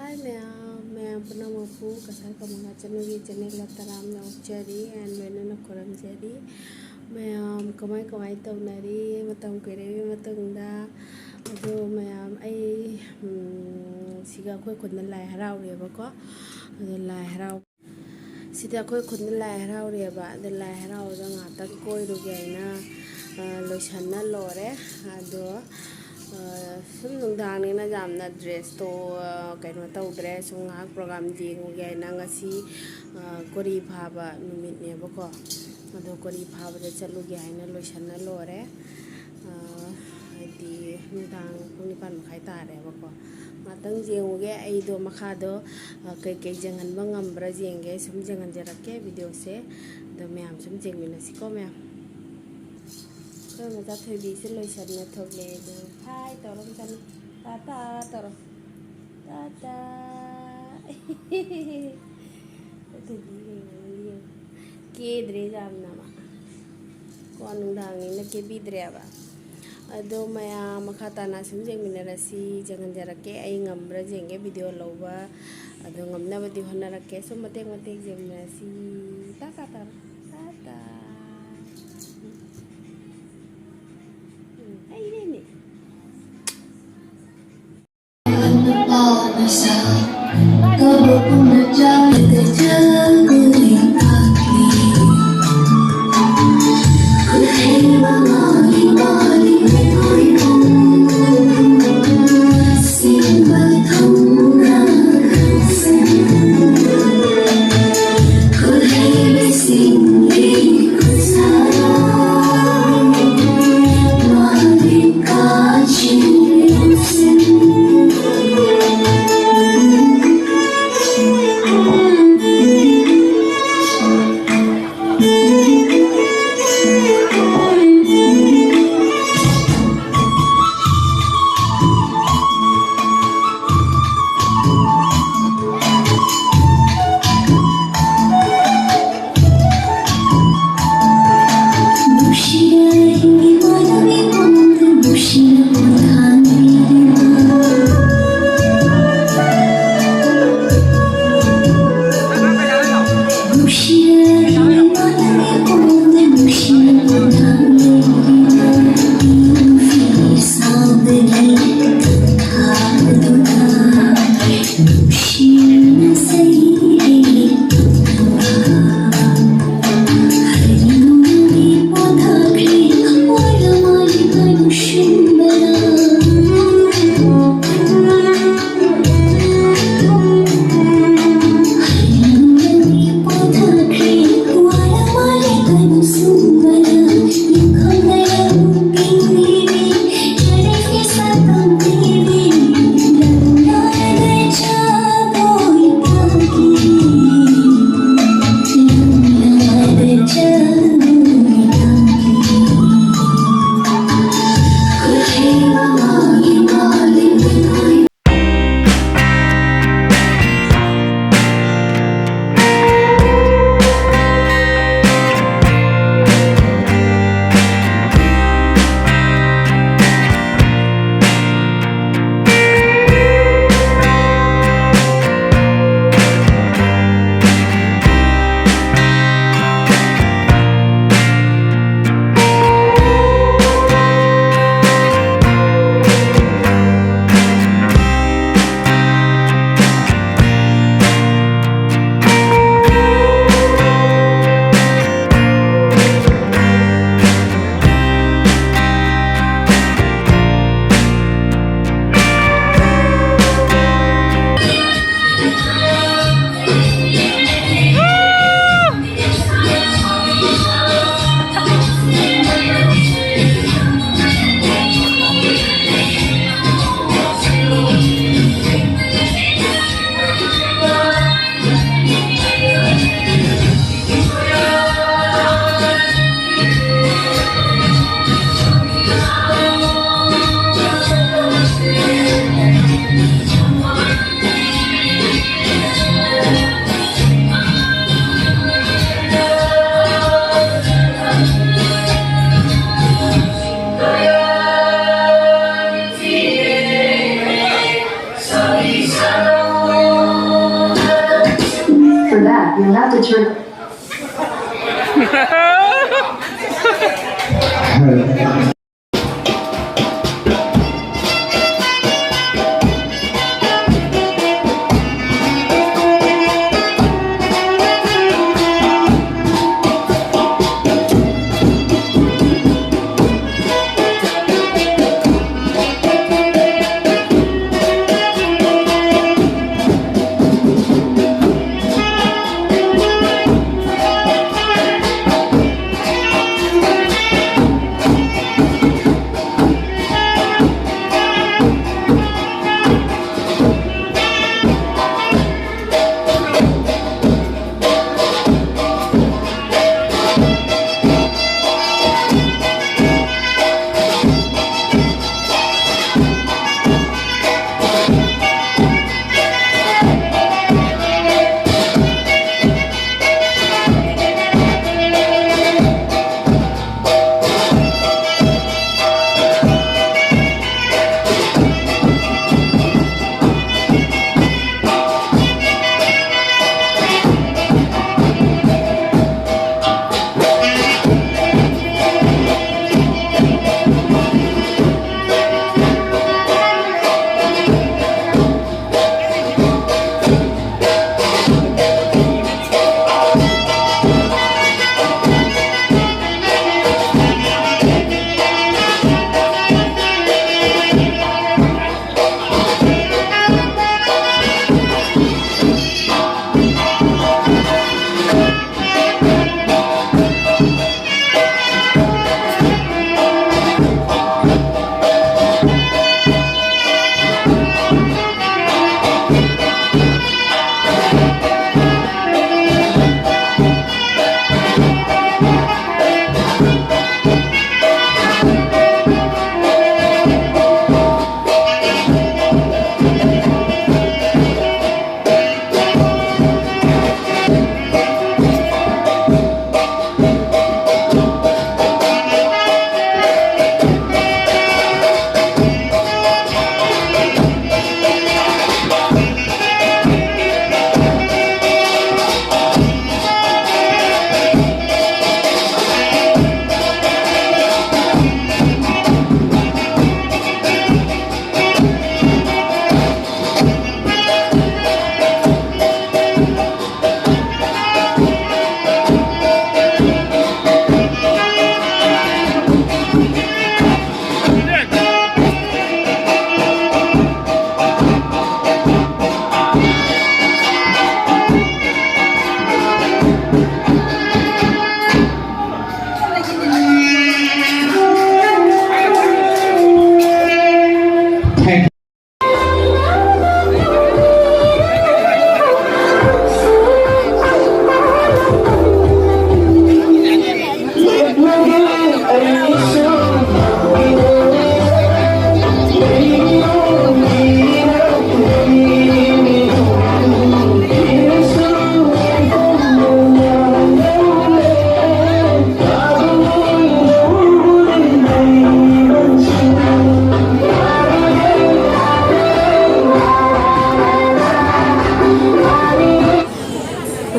हाय मैं अपना मपू कथा कमंगा चनुगी चनेला तराम याउचरी एंड मैंने खुरमजरी मैं कमाई कमाई तौनरी मतम कुरेबी मतंगदा अदो मैम आई सिगा अखोय खुदना लाइ हराउरेबको अदो लाइ हराउ सिदा अखोय खुदना लाइ हराउरेबा अदो लाइ हराउदा ngatak कोइरुगे आइना लोइसन्ना लोरे अदो sum nungdangnina jamna dress to kaino tawdre sum ngak program jenguge aina ngasi kori phaba numit nebako ado kori phaba da chaluge aina loisanna lore di nungdang pung nipan makhai tare bako matang jenguge ai do makha do kai kai jangan ba ngambra jenge sum jangan jarake video se do myam sum jengmina siko myam मैं जाते हुए बीच लोई शर्मा थोक ले दो हाय तोरो चल ताता तोरो ताता तो ये के द्रे जाम नामा कौन उड़ांगे न के भी द्रे आवा अदो मैं मखाता ना सुनजे मिने रसी जगन जरा के आई ngambra जेंगे वीडियो लोबा अदो ngambna बदी होना रखे सो मते मते जेंगे रसी ताता ताता ताता culture.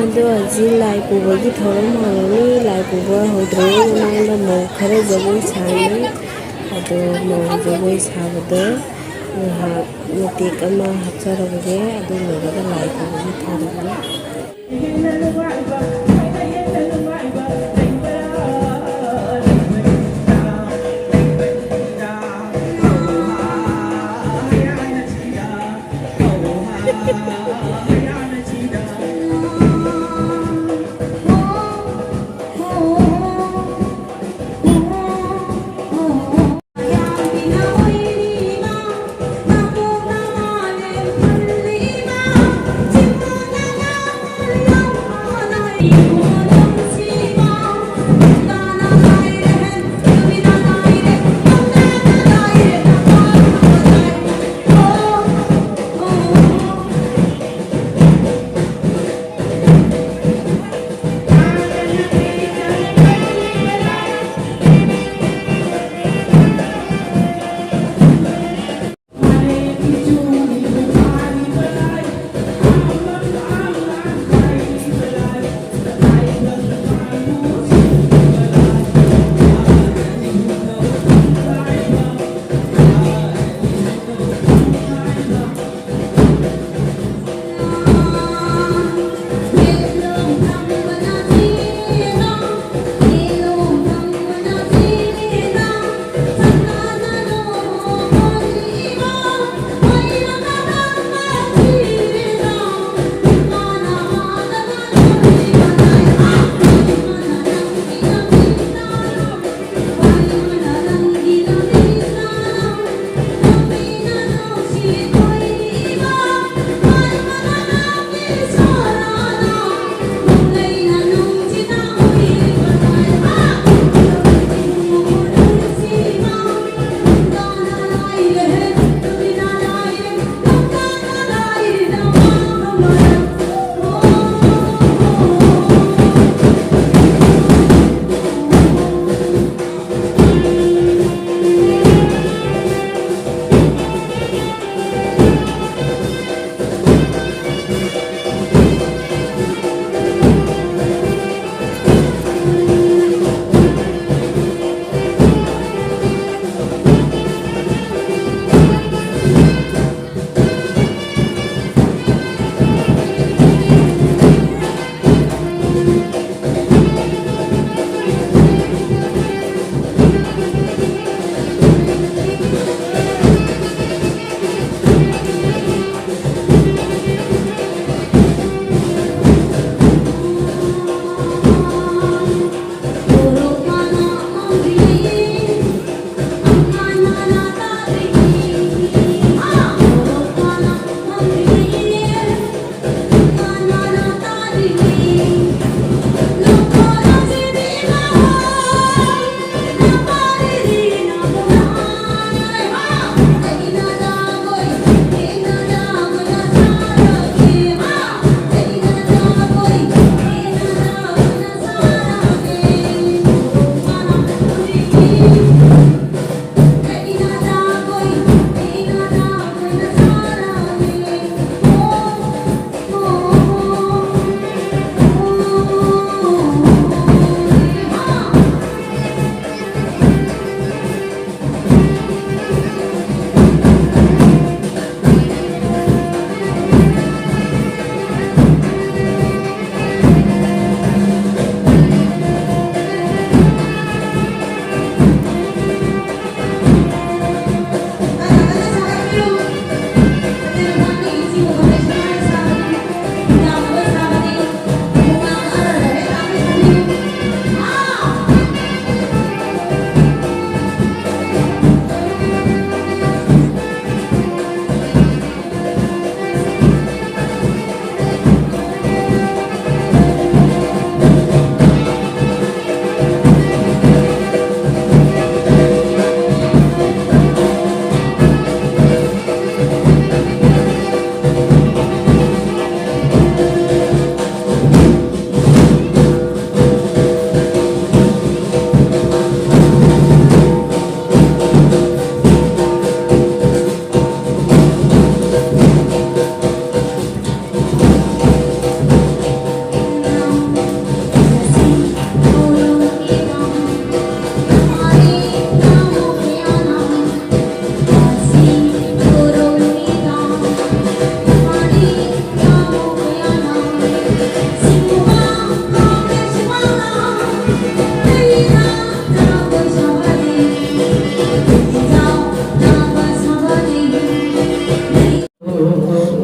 ꯑꯗꯣ ꯍꯧꯖꯤꯛ ꯂꯥꯏ ꯄꯨꯕꯒꯤ ꯊꯧꯔꯝ ꯍꯧꯔꯅꯤ ꯂꯥꯏ ꯄꯨꯕ ꯍꯧꯗ꯭ꯔꯤꯉꯩ ꯃꯃꯥꯡꯗ ꯃꯧ ꯈꯔ ꯖꯒꯣꯏ ꯁꯥꯅꯤ ꯑꯗꯣ ꯃꯧ ꯖꯒꯣꯏ ꯁꯥꯕꯗꯣ ꯉꯥꯏꯍꯥꯛ ꯃꯇꯦꯛ ꯑꯃ ꯍꯥꯞꯆꯔꯕꯒꯦ ꯑꯗꯨ ꯂꯣꯏꯔꯒ ꯂꯥꯏ ꯄꯨꯕꯒꯤ ꯊꯧꯔꯝꯅꯤ Thank you.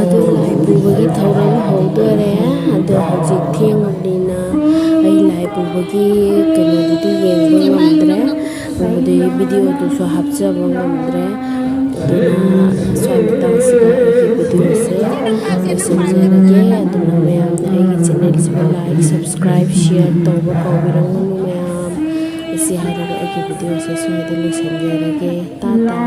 ꯑꯗꯨ ꯂꯥꯏ ꯄꯨꯕꯒꯤ ꯊꯧꯔꯝ ꯍꯧꯗꯣꯔꯦ ꯑꯗꯣ ꯍꯧꯖꯤꯛ ꯊꯦꯡꯉꯕꯅꯤꯅ ꯑꯩ ꯂꯥꯏ ꯄꯨꯕꯒꯤ ꯀꯩꯅꯣꯗꯨꯗꯤ ꯌꯦꯡꯕ ꯉꯝꯗ꯭ꯔꯦ ꯑꯗꯨꯗꯤ ꯚꯤꯗꯤꯑꯣꯗꯨꯁꯨ ꯍꯥꯞꯆꯕ ꯉꯝꯗ꯭ꯔꯦ ꯑꯗꯨꯅ ꯁ꯭ꯋꯥꯏ ꯃꯇꯥꯡꯁꯤꯗ ꯑꯩꯒꯤ ꯚꯤꯗꯤꯑꯣꯁꯦ ꯂꯣꯏꯁꯤꯟꯖꯔꯒꯦ ꯑꯗꯨꯅ ꯃꯌꯥꯝꯅ ꯑꯩꯒꯤ ꯆꯦꯅꯦꯜꯁꯤꯕꯨ ꯂꯥꯏꯛ ꯁꯕꯁꯀ꯭ꯔꯥꯏꯕ ꯁꯤꯌꯔ ꯇꯧꯕ ꯀꯥꯎꯕꯤꯔꯝꯒꯅꯨ ꯃꯌꯥꯝ ꯑꯁꯤ ꯍꯥꯏꯔꯒ ꯑꯩꯒꯤ ꯚꯤꯗꯤꯑꯣꯁꯦ ꯁ꯭ꯋꯥꯏꯗ ꯂꯣꯏꯁꯤꯟꯖꯔꯒꯦ ꯇꯥꯇꯥ